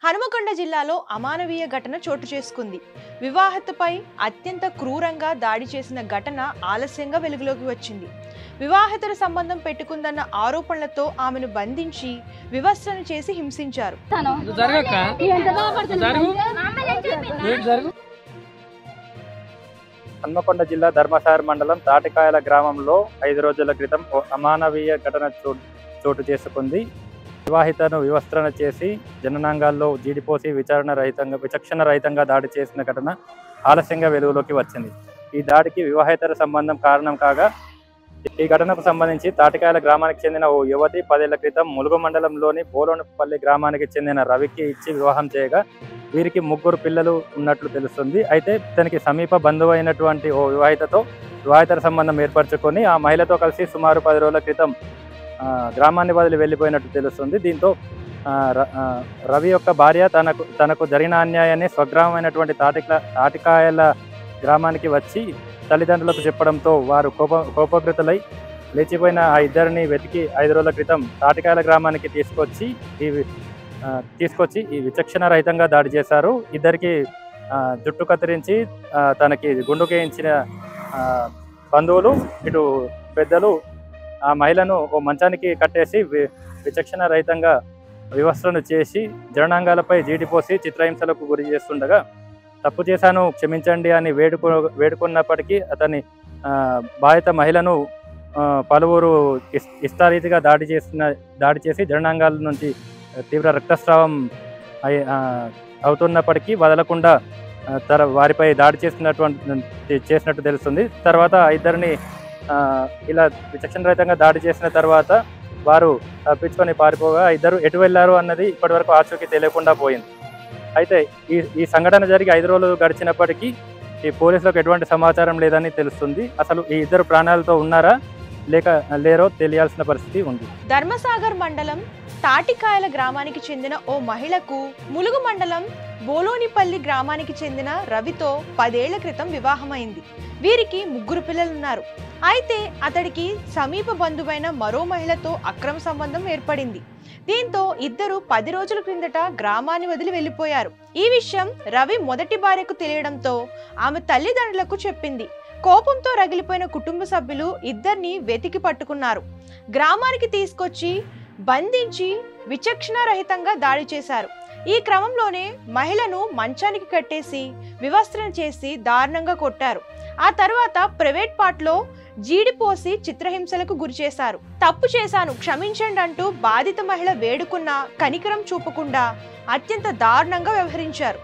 హనుమకొండ జిల్లాలో అమానవీయ ఘటన చోటు చేసుకుంది. వివాహితపై అత్యంత క్రూరంగా దాడి చేసిన ఘటన ఆలస్యంగా వెలుగులోకి వచ్చింది. వివాహితుల సంబంధం పెట్టుకుందన్న ఆరోపణలతో ఆమెను బంధించి వివస్త్రన చేసి హింసించారు. హన్మకొండ జిల్లా ధర్మసాగర్ మండలం తాటికాయల గ్రామంలో 5 రోజుల క్రితం అమానవీయ ఘటన చోటు చేసుకుంది. వివాహితను వివస్త్రన చేసి జననాంగాల్లో జీడిపోసి విచక్షణ రహితంగా దాడి చేసిన ఘటన ఆలస్యంగా వెలుగులోకి వచ్చింది. ఈ దాడికి వివాహితర సంబంధం కారణం కాగా, ఈ ఘటనకు సంబంధించి తాటికాయల గ్రామానికి చెందిన ఓ యువతి 10 ఏళ్ల క్రితం ములుగు మండలంలోని బోలోనిపల్లి గ్రామానికి చెందిన రవికి ఇచ్చి వివాహం చేయగా వీరికి 3 పిల్లలు ఉన్నట్లు తెలుస్తుంది. అయితే ఇతనికి సమీప బంధువు అయినటువంటి ఓ వివాహితర సంబంధం ఏర్పరచుకొని ఆ మహిళతో కలిసి సుమారు 10 రోజుల క్రితం గ్రామాన్ని వదిలి వెళ్ళిపోయినట్టు తెలుస్తుంది. దీంతో రవి యొక్క భార్య తనకు జరిగిన అన్యాయాన్ని స్వగ్రామమైనటువంటి తాటికాయల గ్రామానికి వచ్చి తల్లిదండ్రులకు చెప్పడంతో వారు కోపగ్రతులై లేచిపోయిన ఆ ఇద్దరిని వెతికి 5 రోజుల క్రితం తాటికాయల గ్రామానికి తీసుకొచ్చి ఈ విచక్షణ రహితంగా దాడి చేశారు. ఇద్దరికి జుట్టు కత్తిరించి తనకి గుండుకేయించిన బంధువులు, ఇటు పెద్దలు ఆ మహిళను ఓ మంచానికి కట్టేసి విచక్షణ రహితంగా వివస్త్రను చేసి జననాంగాలపై జీడిపోసి చిత్రహింసలకు గురి చేస్తుండగా, తప్పు చేశాను క్షమించండి అని వేడుకున్నప్పటికీ అతని బాధిత మహిళను పలువురు ఇష్టారీతిగా దాడి చేసి జననాంగాల నుంచి తీవ్ర రక్తస్రావం అవుతున్నప్పటికీ వదలకుండా వారిపై దాడి చేసినట్టు తెలుస్తుంది. తర్వాత ఇద్దరిని ఇలా విచక్షణ రహితంగా దాడి చేసిన తర్వాత వారు తప్పించుకొని పారిపోగా ఇద్దరు ఎటు వెళ్లారు అన్నది ఇప్పటివరకు ఆచూకీ తెలియకుండా పోయింది. అయితే ఈ సంఘటన జరిగి 5 రోజులు గడిచినప్పటికీ ఈ పోలీసులకు ఎటువంటి సమాచారం లేదని తెలుస్తుంది. అసలు ఈ ఇద్దరు ప్రాణాలతో ఉన్నారా లేరో తెలియాల్సిన పరిస్థితి ఉంది. ధర్మసాగర్ మండలం తాటికాయల గ్రామానికి చెందిన ఓ మహిళకు ములుగు మండలం బోలోనిపల్లి గ్రామానికి చెందిన రవితో 10 ఏళ్ల క్రితం వివాహమైంది. వీరికి 3 పిల్లలున్నారు. అయితే అతడికి సమీప బంధువైన మరో మహిళతో అక్రమ సంబంధం ఏర్పడింది. దీంతో ఇద్దరు 10 రోజుల క్రిందట గ్రామాన్ని వదిలి వెళ్లిపోయారు. ఈ విషయం రవి మొదటి భార్యకు తెలియడంతో ఆమె తల్లిదండ్రులకు చెప్పింది. కోపంతో రగిలిపోయిన కుటుంబ సభ్యులు ఇద్దరిని వెతికి పట్టుకున్నారు. గ్రామానికి తీసుకొచ్చి బంధించి విచక్షణ రహితంగా దాడి చేశారు. ఈ క్రమంలోనే మహిళను మంచానికి కట్టేసి వివస్త్రన చేసి దారుణంగా కొట్టారు. ఆ తర్వాత ప్రైవేట్ పార్ట్లో జీడిపోసి చిత్రహింసలకు గురి చేశారు. తప్పు చేశాను క్షమించండి అంటూ బాధిత మహిళ వేడుకున్నా కనికరం చూపకుండా అత్యంత దారుణంగా వ్యవహరించారు.